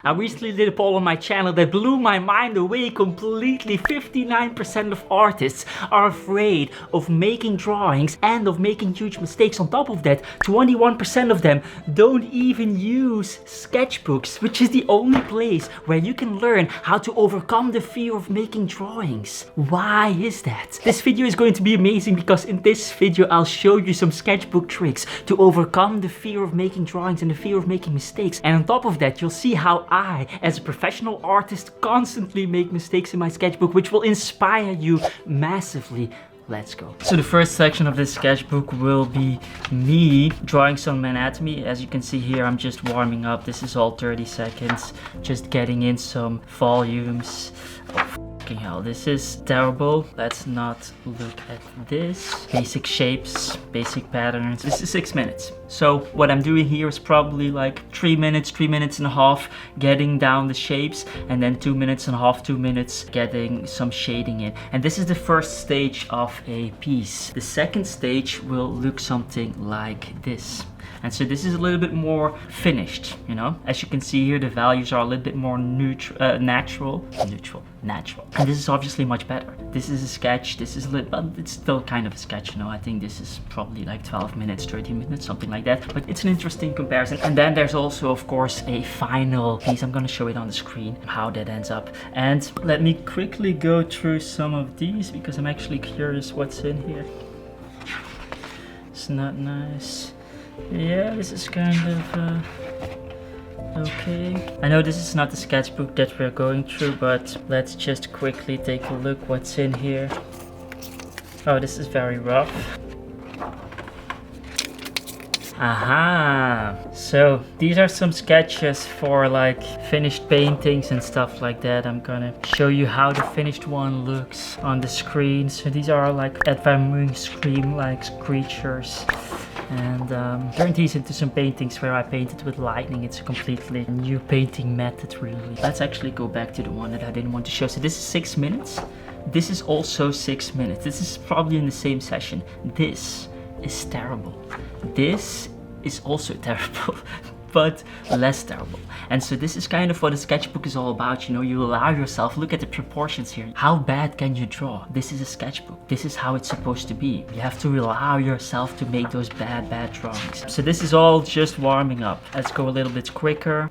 I recently did a poll on my channel that blew my mind away completely. 59% of artists are afraid of making drawings and of making huge mistakes. On top of that, 21% of them don't even use sketchbooks, which is the only place where you can learn how to overcome the fear of making drawings. Why is that? This video is going to be amazing because in this video I'll show you some sketchbook tricks to overcome the fear of making drawings and the fear of making mistakes. And on top of that, you'll see how I, as a professional artist, constantly make mistakes in my sketchbook, which will inspire you massively. Let's go. So the first section of this sketchbook will be me drawing some anatomy. As you can see here, I'm just warming up. This is all 30 seconds, just getting in some volumes. Oh, fucking hell, this is terrible. Let's not look at this. Basic shapes, basic patterns. This is 6 minutes. So what I'm doing here is probably like 3 minutes and a half getting down the shapes, and then 2 minutes and a half, 2 minutes getting some shading in. And this is the first stage of a piece. The second stage will look something like this. And so this is a little bit more finished, you know. As you can see here, the values are a little bit more natural. And this is obviously much better. This is a sketch. This is a little, but it's still kind of a sketch, you know. I think this is probably like 12 minutes, 13 minutes, something like that. But it's an interesting comparison. And then there's also, of course, a final piece. I'm gonna show it on the screen, how that ends up. And let me quickly go through some of these because I'm actually curious what's in here. It's not nice. Yeah, this is kind of okay. I know this is not the sketchbook that we're going through, but let's just quickly take a look what's in here. Oh, this is very rough. Aha! So these are some sketches for like finished paintings and stuff like that. I'm gonna show you how the finished one looks on the screen. So these are like advanced scream-like creatures. And turned these into some paintings where I painted with lightning. It's a completely new painting method, really. Let's actually go back to the one that I didn't want to show. So this is 6 minutes. This is also 6 minutes. This is probably in the same session. This is terrible. This is also terrible, but less terrible. And so this is kind of what a sketchbook is all about, you know. You allow yourself, look at the proportions here. How bad can you draw? This is a sketchbook. This is how it's supposed to be. You have to allow yourself to make those bad drawings. So this is all just warming up. Let's go a little bit quicker.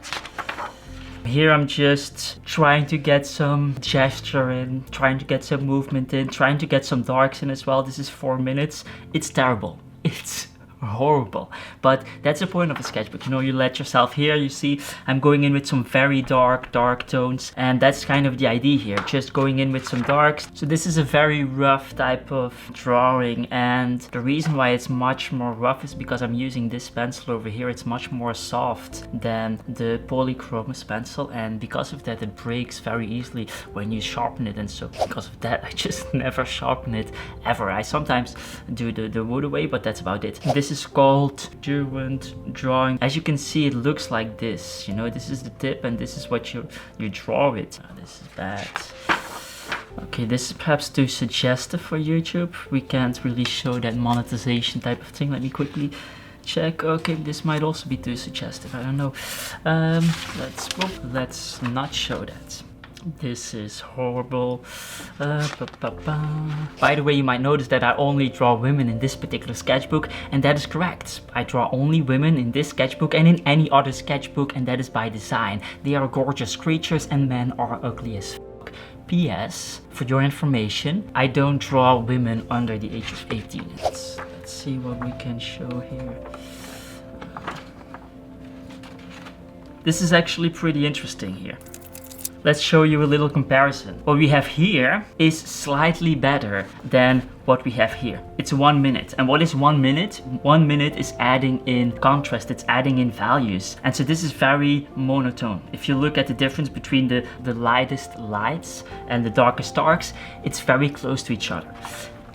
Here I'm just trying to get some gesture in, trying to get some movement in, trying to get some darks in as well. This is 4 minutes. It's terrible. It's horrible, but that's the point of a sketchbook, you know. You let yourself here, you see I'm going in with some very dark tones, and that's kind of the idea here, just going in with some darks. So this is a very rough type of drawing, and the reason why it's much more rough is because I'm using this pencil over here. It's much more soft than the polychromos pencil, and because of that it breaks very easily when you sharpen it. And so because of that I just never sharpen it ever. I sometimes do the wood away, but that's about it. This is called Fluent drawing. As you can see, it looks like this, you know. This is the tip and this is what you draw with. Oh, this is bad. Okay, this is perhaps too suggestive for YouTube. We can't really show that monetization type of thing. Let me quickly check. Okay, this might also be too suggestive, I don't know. Let's not show that. This is horrible. By the way, you might notice that I only draw women in this particular sketchbook, and that is correct. I draw only women in this sketchbook and in any other sketchbook, and that is by design. They are gorgeous creatures and men are ugly as fuck. P.S. For your information, I don't draw women under the age of 18. Let's see what we can show here. This is actually pretty interesting here. Let's show you a little comparison. What we have here is slightly better than what we have here. It's 1 minute. And what is 1 minute? 1 minute is adding in contrast, it's adding in values. And so this is very monotone. If you look at the difference between the lightest lights and the darkest darks, it's very close to each other.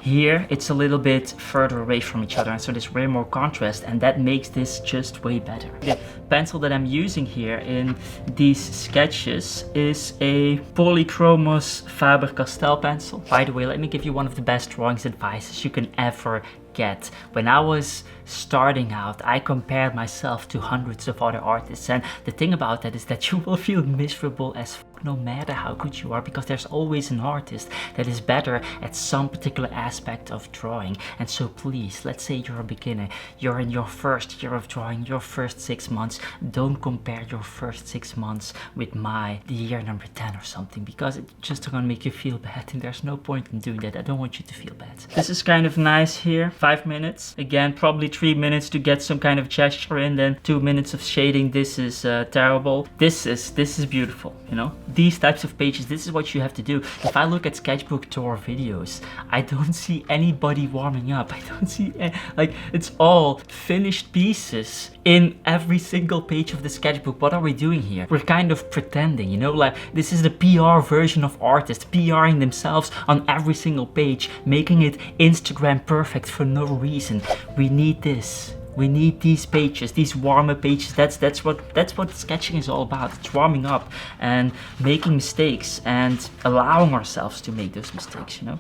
Here, it's a little bit further away from each other, and so there's way more contrast, and that makes this just way better. The pencil that I'm using here in these sketches is a polychromos Faber-Castell pencil. By the way, let me give you one of the best drawings advices you can ever get. When I was starting out, I compared myself to hundreds of other artists, and the thing about that is that you will feel miserable as no matter how good you are, because there's always an artist that is better at some particular aspect of drawing. And so please, let's say you're a beginner, you're in your first year of drawing, your first 6 months, don't compare your first 6 months with my year number 10 or something, because it's just gonna make you feel bad, and there's no point in doing that. I don't want you to feel bad. This is kind of nice here, 5 minutes. Again, probably 3 minutes to get some kind of gesture in, then 2 minutes of shading. This is terrible. This is beautiful, you know? These types of pages, this is what you have to do. If I look at Sketchbook tour videos, I don't see anybody warming up. I don't see, like, it's all finished pieces in every single page of the sketchbook. What are we doing here? We're kind of pretending, you know, like this is the PR version of artists, PRing themselves on every single page, making it Instagram perfect for no reason. We need this. We need these pages, these warm-up pages. That's what sketching is all about. It's warming up and making mistakes and allowing ourselves to make those mistakes, you know?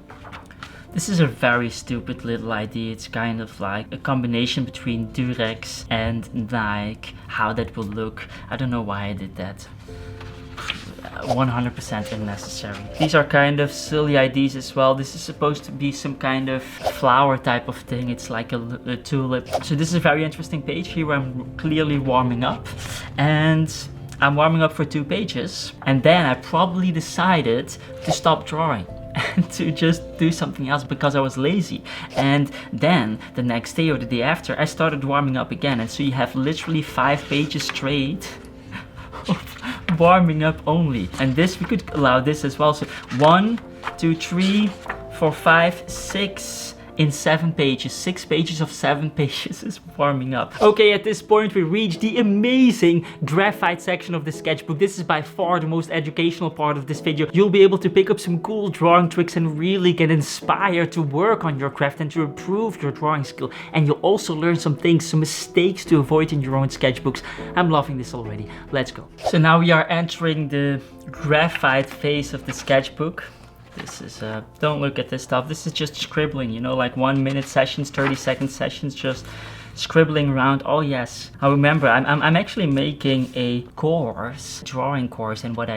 This is a very stupid little idea. It's kind of like a combination between Durex and Nike, how that will look. I don't know why I did that. 100% unnecessary. These are kind of silly ideas as well. This is supposed to be some kind of flower type of thing. It's like a tulip. So this is a very interesting page here where I'm clearly warming up, and I'm warming up for 2 pages, and then I probably decided to stop drawing and to just do something else because I was lazy. And then the next day or the day after, I started warming up again, and so you have literally 5 pages straight warming up only. And this, we could allow this as well. So 1, 2, 3, 4, 5, 6 in 7 pages. 6 pages of 7 pages is warming up. Okay, at this point we reached the amazing graphite section of the sketchbook. This is by far the most educational part of this video. You'll be able to pick up some cool drawing tricks and really get inspired to work on your craft and to improve your drawing skill. And you'll also learn some things, some mistakes to avoid in your own sketchbooks. I'm loving this already. Let's go. So now we are entering the graphite phase of the sketchbook. This is, don't look at this stuff. This is just scribbling, you know, like 1 minute sessions, 30-second sessions, just scribbling around. Oh yes, I remember I'm actually making a course, drawing course, and what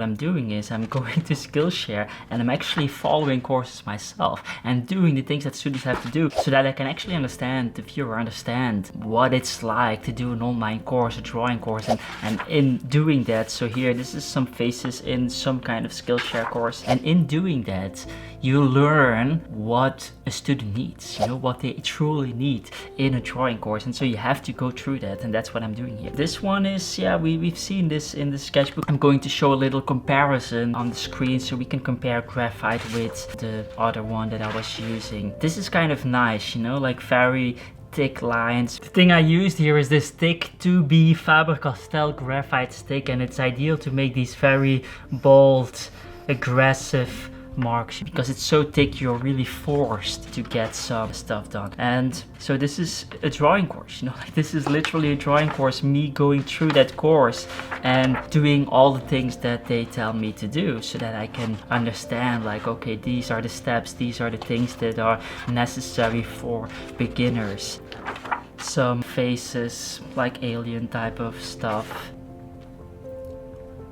I'm doing is I'm going to Skillshare and I'm actually following courses myself and doing the things that students have to do so that I can actually understand, the viewer understand what it's like to do an online course, a drawing course, and in doing that, so here this is some faces in some kind of Skillshare course, and in doing that you learn what a student needs, you know, what they truly need in a drawing course, and so you have to go through that, and that's what I'm doing here. This one is, yeah, we've seen this in the sketchbook. I'm going to show a little comparison on the screen so we can compare graphite with the other one that I was using. This is kind of nice, you know, like very thick lines. The thing I used here is this thick 2B Faber-Castell graphite stick, and it's ideal to make these very bold, aggressive marks because it's so thick you're really forced to get some stuff done. And so this is a drawing course, you know, like this is literally a drawing course, me going through that course and doing all the things that they tell me to do so that I can understand, like, okay, these are the steps, these are the things that are necessary for beginners. Some faces, like alien type of stuff.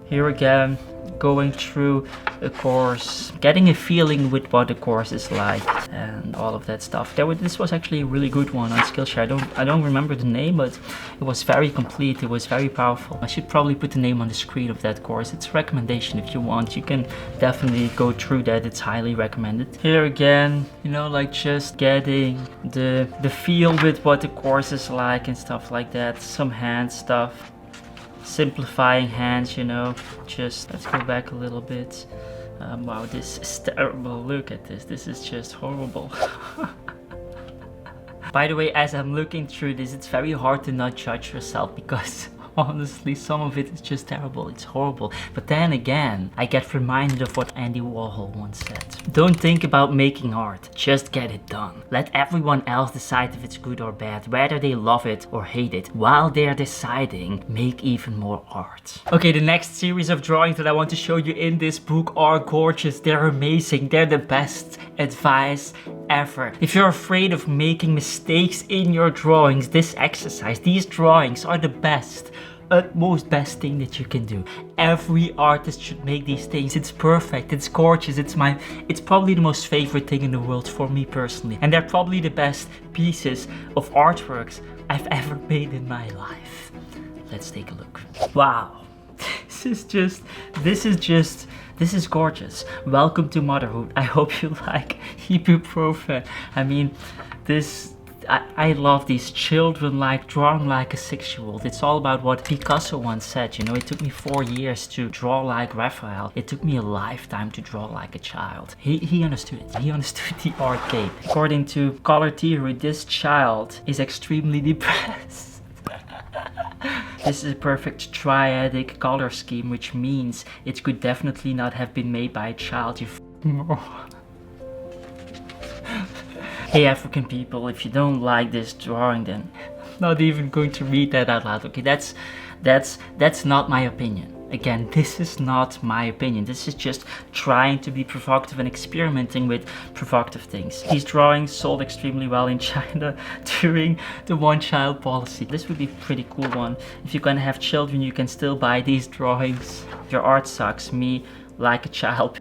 Here again, going through a course, getting a feeling with what the course is like and all of that stuff. This was actually a really good one on Skillshare. I don't remember the name, but it was very complete. It was very powerful. I should probably put the name on the screen of that course. It's a recommendation if you want. You can definitely go through that. It's highly recommended. Here again, you know, like just getting the feel with what the course is like and stuff like that. Some hand stuff. Simplifying hands, you know, just let's go back a little bit. Wow, this is terrible. Look at this. This is just horrible. By the way, as I'm looking through this, it's very hard to not judge yourself because honestly, some of it is just terrible. It's horrible. But then again, I get reminded of what Andy Warhol once said. Don't think about making art, just get it done. Let everyone else decide if it's good or bad, whether they love it or hate it. While they're deciding, make even more art. Okay, the next series of drawings that I want to show you in this book are gorgeous. They're amazing. They're the best advice ever. If you're afraid of making mistakes in your drawings, this exercise, these drawings are the best. Utmost best thing that you can do. Every artist should make these things. It's perfect, it's gorgeous, it's probably the most favorite thing in the world for me personally. And they're probably the best pieces of artworks I've ever made in my life. Let's take a look. Wow. This is gorgeous. Welcome to motherhood. I hope you like ibuprofen. I mean, I love these children drawing like a 6-year-old. It's all about what Picasso once said, you know, it took me 4 years to draw like Raphael. It took me a lifetime to draw like a child. He understood it. He understood the art game. According to color theory, this child is extremely depressed. This is a perfect triadic color scheme, which means it could definitely not have been made by a child, you Hey African people, if you don't like this drawing, then I'm not even going to read that out loud. Okay, that's not my opinion. Again, this is not my opinion. This is just trying to be provocative and experimenting with provocative things. These drawings sold extremely well in China during the one-child policy. This would be a pretty cool one. If you're gonna have children, you can still buy these drawings. Your art sucks. Me, like a child.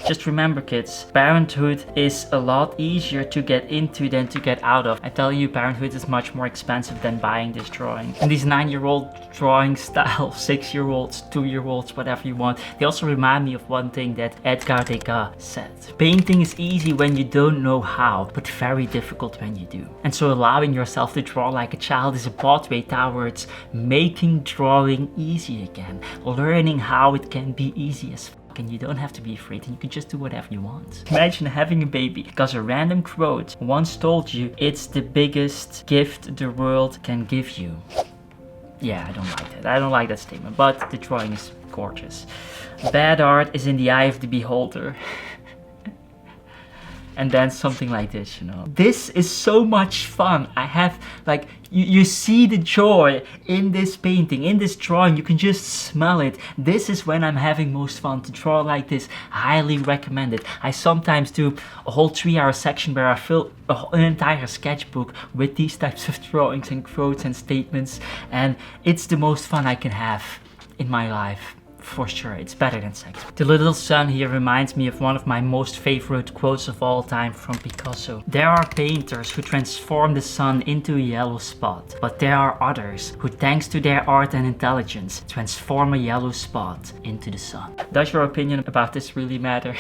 Just remember, kids, parenthood is a lot easier to get into than to get out of. I tell you, parenthood is much more expensive than buying this drawing. And these 9-year-old drawing style, 6-year-olds, 2-year-olds, whatever you want, they also remind me of one thing that Edgar Degas said. Painting is easy when you don't know how, but very difficult when you do. And so allowing yourself to draw like a child is a pathway towards making drawing easy again. Learning how it can be easy as and you don't have to be afraid, and you can just do whatever you want. Imagine having a baby because a random quote once told you it's the biggest gift the world can give you. Yeah, I don't like that. I don't like that statement, but the drawing is gorgeous. Bad art is in the eye of the beholder. And then something like this, you know. This is so much fun. I have, like, you see the joy in this painting, in this drawing. You can just smell it. This is when I'm having most fun. To draw like this, highly recommend it. I sometimes do a whole 3-hour section where I fill an entire sketchbook with these types of drawings and quotes and statements. And it's the most fun I can have in my life. For sure, it's better than sex. The little sun here reminds me of one of my most favorite quotes of all time from Picasso. There are painters who transform the sun into a yellow spot, but there are others who, thanks to their art and intelligence, transform a yellow spot into the sun. Does your opinion about this really matter?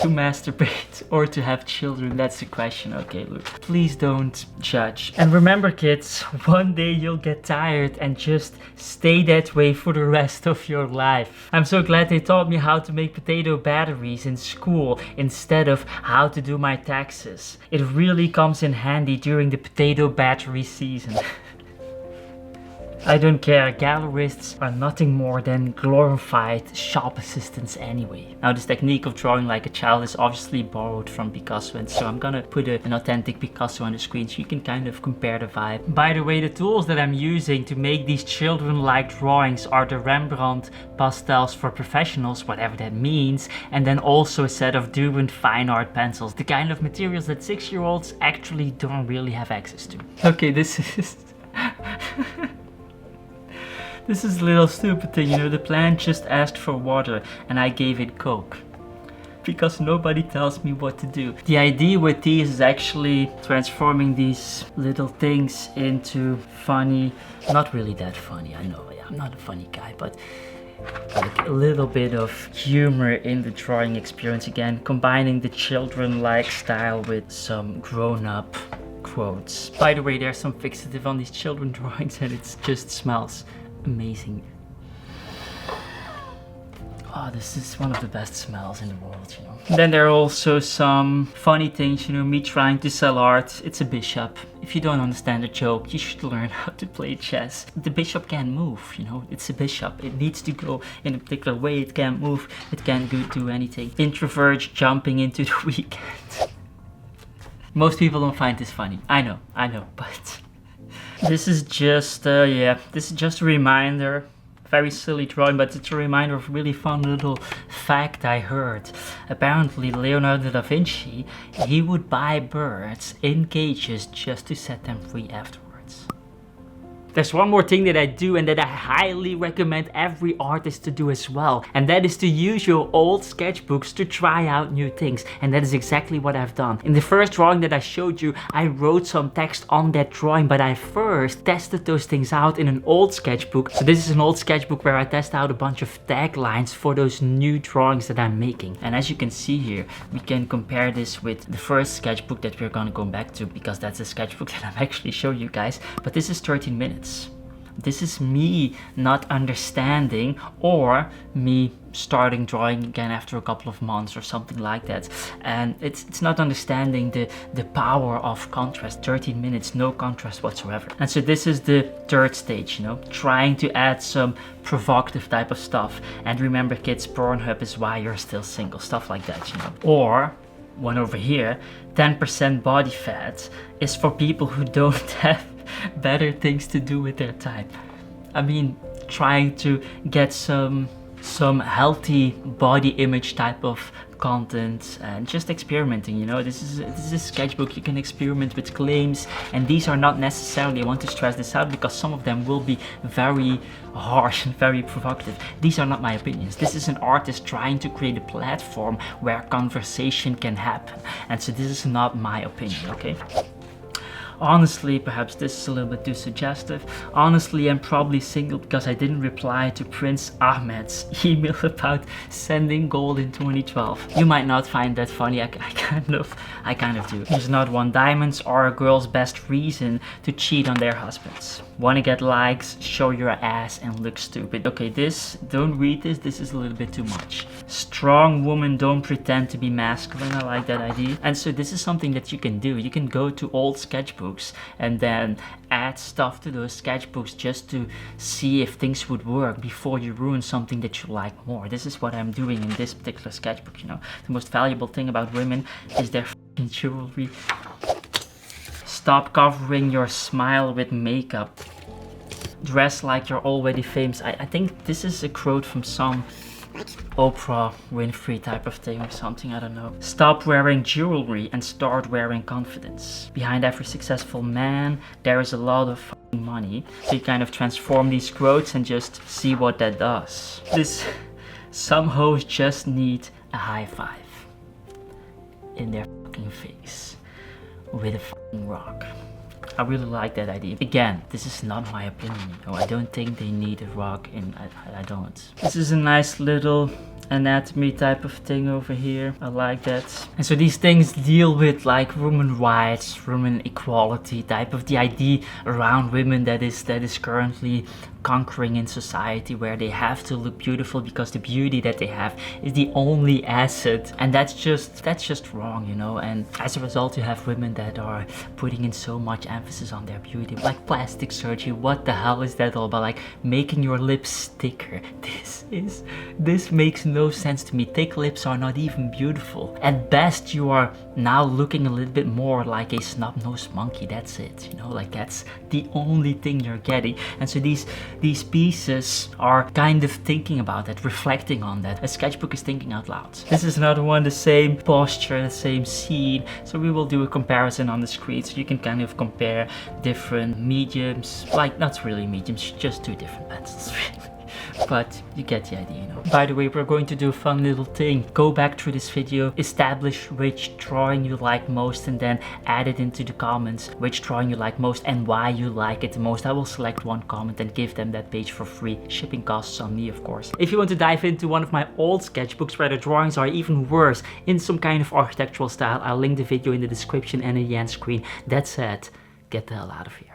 To masturbate or to have children, that's the question. Okay, look, please don't judge. And remember, kids, one day you'll get tired and just stay that way for the rest of your life. I'm so glad they taught me how to make potato batteries in school instead of how to do my taxes. It really comes in handy during the potato battery season. I don't care, gallerists are nothing more than glorified shop assistants anyway. Now, this technique of drawing like a child is obviously borrowed from Picasso, and so I'm gonna put an authentic Picasso on the screen so you can kind of compare the vibe. By the way, the tools that I'm using to make these children-like drawings are the Rembrandt pastels for professionals, whatever that means, and then also a set of Derwent fine art pencils, the kind of materials that 6-year-olds actually don't really have access to. Okay, this is... This is a little stupid thing, you know, the plant just asked for water and I gave it Coke. Because nobody tells me what to do. The idea with these is actually transforming these little things into funny, not really that funny, I know, I'm not a funny guy, but like a little bit of humor in the drawing experience again, combining the children-like style with some grown-up quotes. By the way, there's some fixative on these children drawings and it just smells amazing. Oh, this is one of the best smells in the world, you know. And then there are also some funny things, you know, me trying to sell art. It's a bishop. If you don't understand the joke, you should learn how to play chess. The bishop can't move, you know, it's a bishop. It needs to go in a particular way, it can't move, it can't do anything. Introvert jumping into the weekend. Most people don't find this funny. I know, but... This is just, this is just a reminder very silly drawing, but it's a reminder of a really fun little fact I heard. Apparently Leonardo da Vinci, he would buy birds in cages just to set them free afterwards. There's one more thing that I do and that I highly recommend every artist to do as well. And that is to use your old sketchbooks to try out new things. And that is exactly what I've done. In the first drawing that I showed you, I wrote some text on that drawing, but I first tested those things out in an old sketchbook. So this is an old sketchbook where I test out a bunch of taglines for those new drawings that I'm making. And as you can see here, we can compare this with the first sketchbook that we're gonna go back to, because that's a sketchbook that I'm actually showing you guys. But this is 13 minutes. This is me not understanding, or me starting drawing again after a couple of months or something like that. And it's not understanding the power of contrast. 13 minutes, no contrast whatsoever. And so this is the third stage, you know, trying to add some provocative type of stuff. And remember kids, Pornhub is why you're still single, stuff like that, you know. Or one over here, 10% body fat is for people who don't have better things to do with their time. I mean, trying to get some healthy body image type of content and just experimenting, you know. This is a sketchbook. You can experiment with claims, and these are not necessarily, I want to stress this out because some of them will be very harsh and very provocative. These are not my opinions. This is an artist trying to create a platform where conversation can happen, and so this is not my opinion, okay? Honestly, perhaps this is a little bit too suggestive. Honestly, I'm probably single because I didn't reply to Prince Ahmed's email about sending gold in 2012. You might not find that funny, I kind of do. There's not one. Diamonds are a girl's best reason to cheat on their husbands. Wanna get likes, show your ass and look stupid. Okay, don't read this is a little bit too much. Strong woman don't pretend to be masculine, I like that idea. And so this is something that you can do. You can go to old sketchbooks and then add stuff to those sketchbooks just to see if things would work before you ruin something that you like more. This is what I'm doing in this particular sketchbook, you know. The most valuable thing about women is their f***ing jewelry. Stop covering your smile with makeup. Dress like you're already famous. I think this is a quote from some Oprah Winfrey type of thing or something, I don't know. Stop wearing jewelry and start wearing confidence. Behind every successful man, there is a lot of f***ing money. So you kind of transform these quotes and just see what that does. Some hoes just need a high five in their fucking face with a fucking rock. I really like that idea. Again, this is not my opinion, you know. I don't think they need a rock, and I don't. This is a nice little anatomy type of thing over here. I like that. And so these things deal with like women rights, women equality type of the idea around women that is currently conquering in society, where they have to look beautiful because the beauty that they have is the only asset, and that's just wrong, you know. And as a result, you have women that are putting in so much emphasis on their beauty, like plastic surgery. What the hell is that all about? Like making your lips thicker. This makes no sense to me. Thick lips are not even beautiful. At best, you are now looking a little bit more like a snub-nosed monkey. That's it, you know. Like that's the only thing you're getting. And so these pieces are kind of thinking about that, reflecting on that. A sketchbook is thinking out loud. This is another one, the same posture, the same scene. So we will do a comparison on the screen, so you can kind of compare different mediums, like not really mediums, just two different pencils. But you get the idea, you know. By the way, we're going to do a fun little thing. Go back through this video, establish which drawing you like most, and then add it into the comments which drawing you like most and why you like it the most. I will select one comment and give them that page for free. Shipping costs on me, of course. If you want to dive into one of my old sketchbooks where the drawings are even worse in some kind of architectural style, I'll link the video in the description and in the end screen. That said, get the hell out of here.